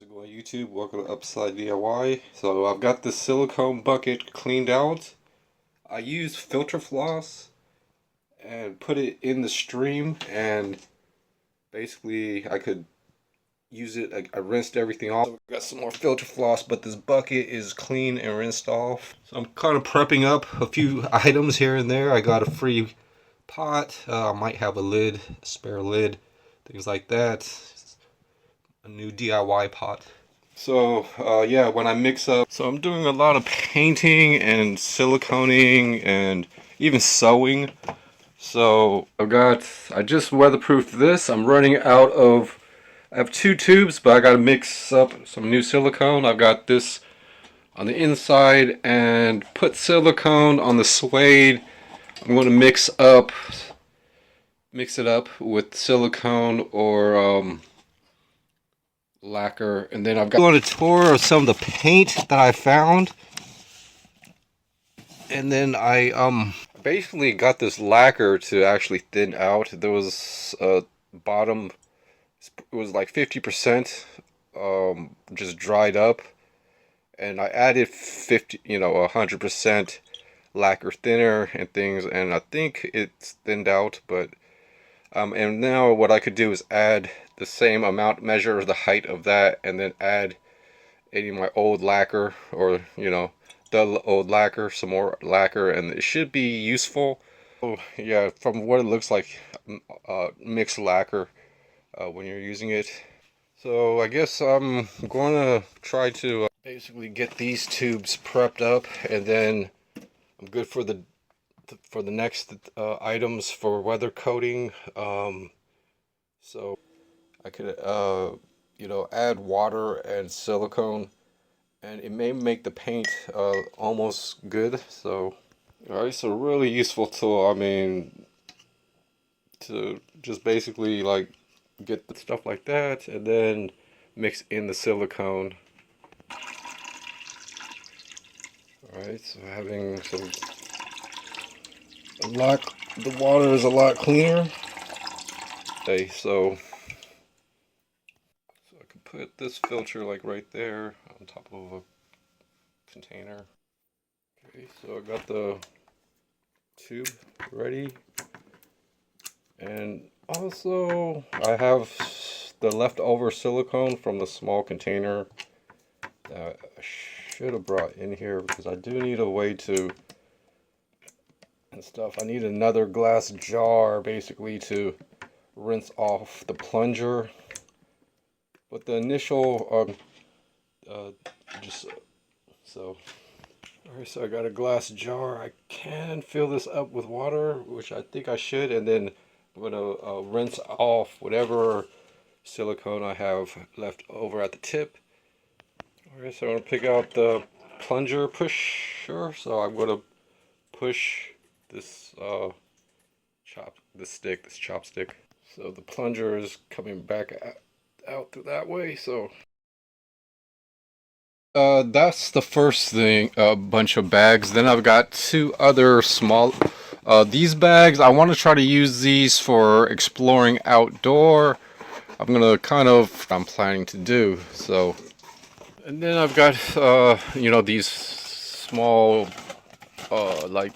Go on YouTube, welcome to Upside DIY. So I've got the silicone bucket cleaned out. I used filter floss and put it in the stream, and basically I could use it. I rinsed everything off. So I got some more filter floss, but this bucket is clean and rinsed off. So I'm kind of prepping up a few items here and there. I got a free pot. I might have a lid, a spare lid, things like that. A new DIY pot. So yeah, when I mix up, so I'm doing a lot of painting and siliconing and even sewing. So I just weatherproofed this. I'm running out of, I have two tubes, but I got to mix up some new silicone. I've got this on the inside and put silicone on the suede. I'm going to mix it up with silicone or lacquer, and then I've got on a tour of some of the paint that I found, and then I basically got this lacquer to actually thin out. There was a bottom, it was like 50% just dried up, and I added 100% lacquer thinner and things, and I think it's thinned out. But and now what I could do is add the same amount, measure the height of that, and then add any of my old lacquer, or the old lacquer, some more lacquer, and it should be useful. Oh yeah, from what it looks like, mixed lacquer when you're using it. So I guess I'm going to try to basically get these tubes prepped up, and then I'm good for the next items for weather coating. So I could add water and silicone, and it may make the paint almost good. So alright, so really useful tool. I mean, to just basically like get the stuff like that and then mix in the silicone. Alright, so having some, the water is a lot cleaner. Okay, so I can put this filter like right there on top of a container. Okay, so I got the tube ready, and also I have the leftover silicone from the small container that I should have brought in here, because I do need a way to and stuff. I need another glass jar basically to rinse off the plunger, but the initial just so. Alright, so I got a glass jar. I can fill this up with water, which I think I should, and then I'm going to rinse off whatever silicone I have left over at the tip. Alright, so I'm going to pick out the plunger pusher. So I'm going to push this this chopstick. So the plunger is coming back out through that way. So that's the first thing, a bunch of bags. Then I've got two other small, these bags, I want to try to use these for exploring outdoor. I'm planning to do, so. And then I've got, these small, like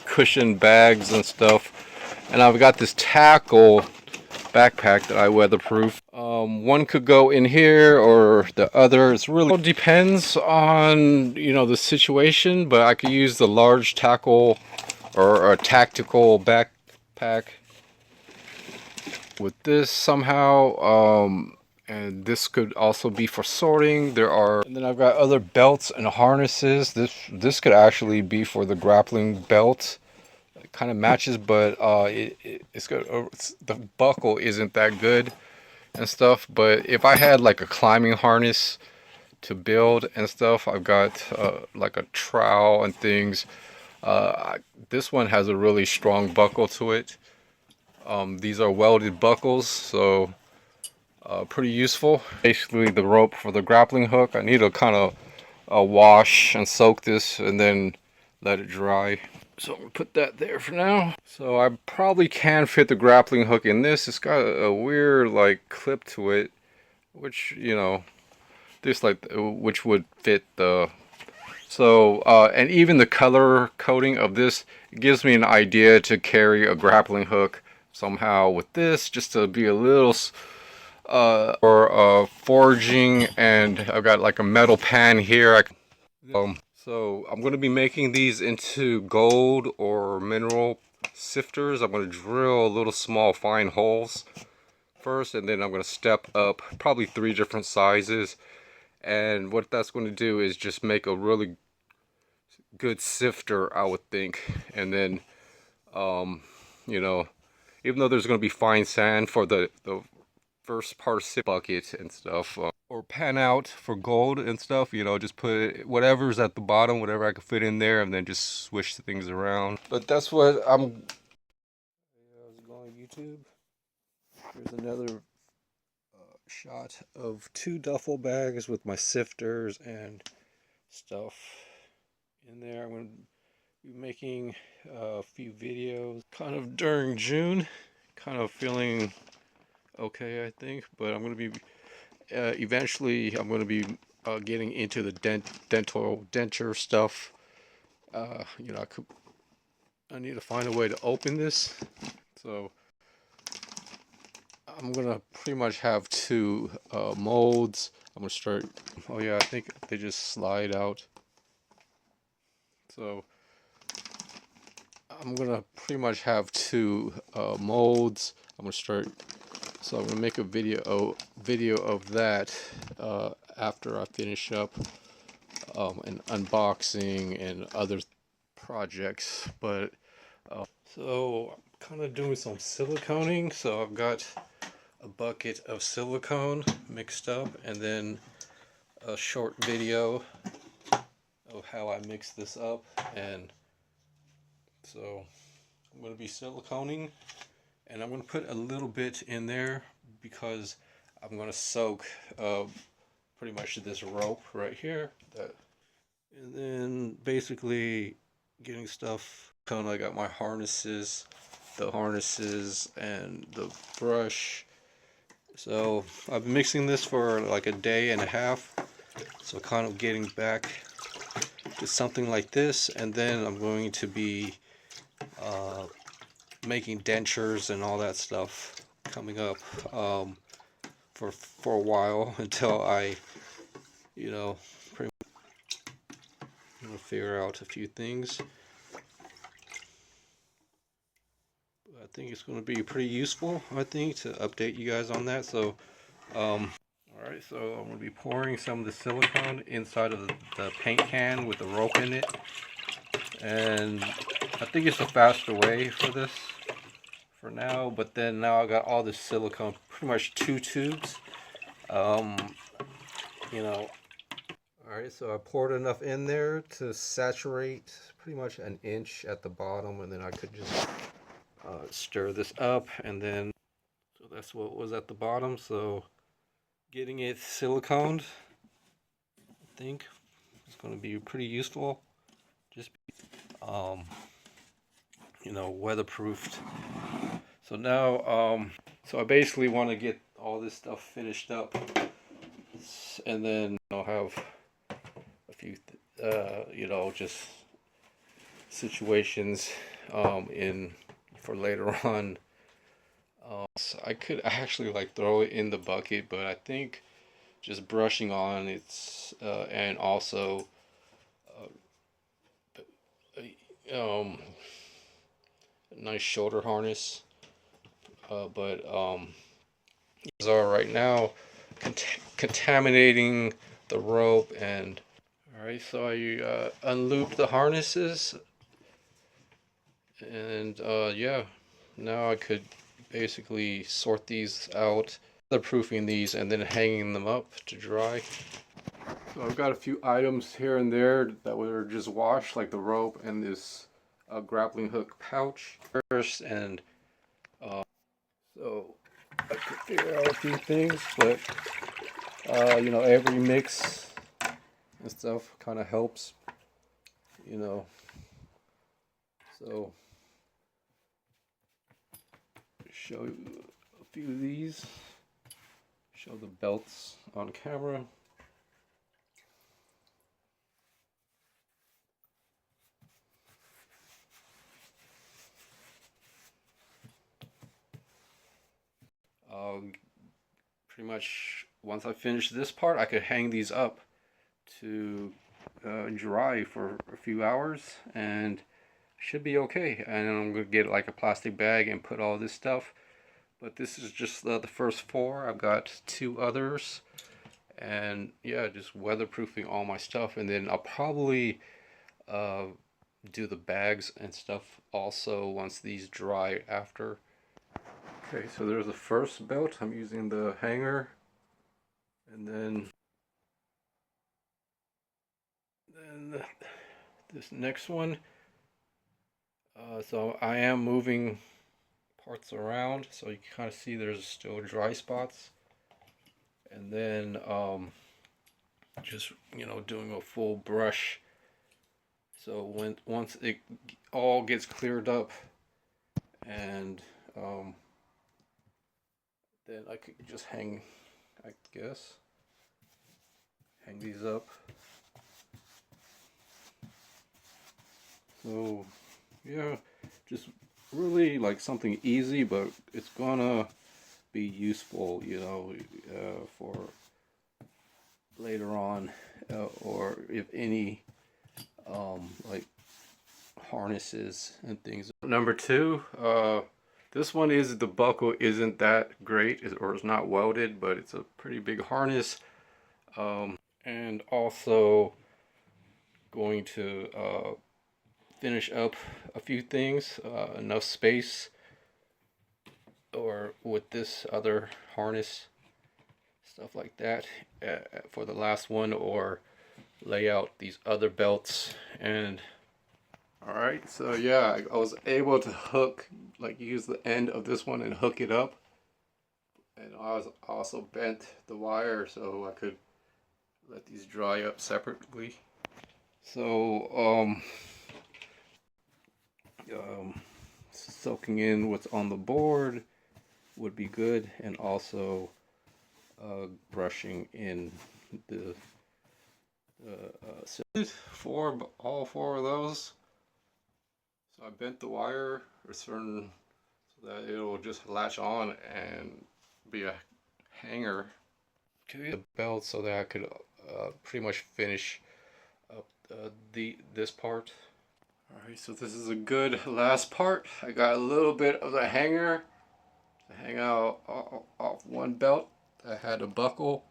cushion bags and stuff. And I've got this tackle backpack that I weatherproof. One could go in here or the other. It really depends on the situation, but I could use the large tackle or a tactical backpack with this somehow. And this could also be for sorting. And then I've got other belts and harnesses. This could actually be for the grappling belt. Kind of matches, but it's good. The buckle isn't that good and stuff. But if I had like a climbing harness to build and stuff, I've got like a trowel and things. This one has a really strong buckle to it. These are welded buckles, so pretty useful. Basically the rope for the grappling hook. I need to kind of wash and soak this and then let it dry. So I'm gonna put that there for now. So I probably can fit the grappling hook in this. It's got a weird like clip to it, which this like which would fit the. So and even the color coding of this gives me an idea to carry a grappling hook somehow with this, just to be a little or forging. And I've got like a metal pan here. So I'm going to be making these into gold or mineral sifters. I'm going to drill little small fine holes first, and then I'm going to step up probably 3 different sizes. And what that's going to do is just make a really good sifter, I would think. And then you know, even though there's going to be fine sand for the first part sip bucket and stuff, or pan out for gold and stuff, you know, just put it, whatever's at the bottom, whatever I can fit in there, and then just switch the things around. But that's what I'm. How's it going, YouTube? Here's another shot of 2 duffel bags with my sifters and stuff in there. I'm going to be making a few videos kind of during June, kind of feeling okay, I think, but I'm going to be eventually I'm going to be getting into the denture stuff. You know, I need to find a way to open this, so I'm gonna pretty much have 2 molds. I'm gonna start. Oh yeah, I think they just slide out. So I'm gonna pretty much have 2 molds. I'm gonna start. So I'm gonna make a video of that after I finish up an unboxing and other projects. But so I'm kind of doing some siliconing. So I've got a bucket of silicone mixed up, and then a short video of how I mix this up. And so I'm going to be siliconing, and I'm going to put a little bit in there because I'm going to soak pretty much this rope right here. And then basically getting stuff. Kind of, I got my harnesses, and the brush. So I've been mixing this for like a day and a half. So kind of getting back to something like this, and then I'm going to be making dentures and all that stuff coming up for a while until I, you know, pretty much figure out a few things. I think it's going to be pretty useful, I think, to update you guys on that. So alright, so I'm going to be pouring some of the silicone inside of the paint can with the rope in it. And I think it's a faster way for this for now, but then now I got all this silicone, pretty much 2 tubes. You know, alright, so I poured enough in there to saturate pretty much an inch at the bottom, and then I could just stir this up, and then so that's what was at the bottom. So getting it siliconed, I think it's going to be pretty useful. Just you know, weatherproofed. So now so I basically want to get all this stuff finished up, and then I'll have a few you know, just situations in for later on. So I could actually like throw it in the bucket, but I think just brushing on it's and also a nice shoulder harness, but these are right now contaminating the rope. And alright, so I unlooped the harnesses, and yeah, now I could basically sort these out, weatherproofing these, and then hanging them up to dry. So I've got a few items here and there that were just washed, like the rope and this grappling hook pouch first. And so I could figure out a few things, but you know, every mix and stuff kind of helps, you know. So show you a few of these, show the belts on camera. Pretty much once I finish this part, I could hang these up to dry for a few hours and should be okay. And I'm gonna get like a plastic bag and put all this stuff. But this is just the first four. I've got two others, and yeah, just weatherproofing all my stuff, and then I'll probably do the bags and stuff also once these dry after. Okay, so there's the first belt. I'm using the hanger, and then this next one. So I am moving parts around, so you can kind of see there's still dry spots, and then just doing a full brush. So once it all gets cleared up, and then I could just hang, I guess, hang these up. So yeah, just really like something easy, but it's gonna be useful, for later on, or if any like harnesses and things. Number two, this one is the buckle isn't that great, or it's not welded, but it's a pretty big harness. And also going to finish up a few things, enough space, or with this other harness, stuff like that, for the last one, or lay out these other belts. And alright, so yeah, I was able to use the end of this one and hook it up, and I was also bent the wire so I could let these dry up separately. So soaking in what's on the board would be good, and also brushing in the for all four of those. So I bent the wire so that it'll just latch on and be a hanger to the belt, so that I could pretty much finish up this part. Alright, so this is a good last part. I got a little bit of the hanger to hang out off one belt that had a buckle,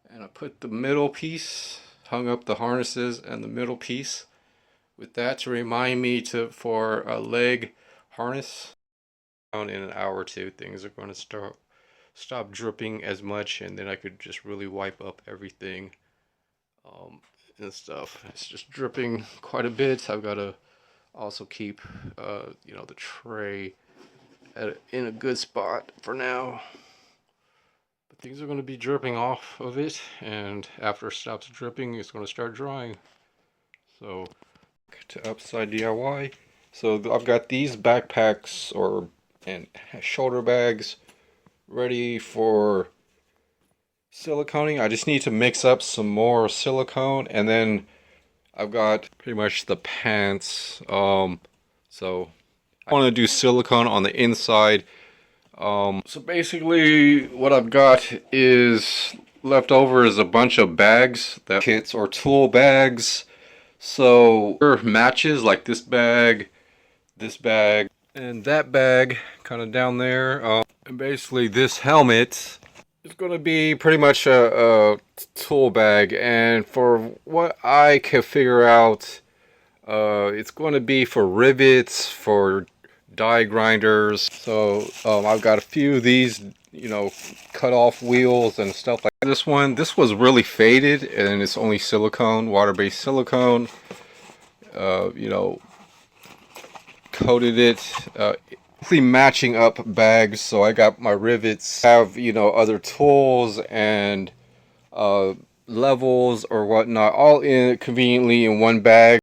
and I put the middle piece, hung up the harnesses and the middle piece with that to remind me for a leg harness. In an hour or two, things are going to stop dripping as much, and then I could just really wipe up everything and stuff. It's just dripping quite a bit. I've got to also keep the tray in a good spot for now. But things are going to be dripping off of it, and after it stops dripping, it's going to start drying. So to Upside DIY. So I've got these backpacks and shoulder bags ready for siliconing. I just need to mix up some more silicone, and then I've got pretty much the pants. So I want to do silicone on the inside. So basically what I've got is left over is a bunch of bags, that kits or tool bags. So matches like this bag, and that bag kind of down there. And basically this helmet is going to be pretty much a tool bag, and for what I can figure out, it's going to be for rivets, for die grinders. So I've got a few of these, cut off wheels and stuff like this one. This was really faded, and it's only silicone, water-based silicone. Coated it, matching up bags. So I got my rivets, have other tools and levels or whatnot, all conveniently in one bag.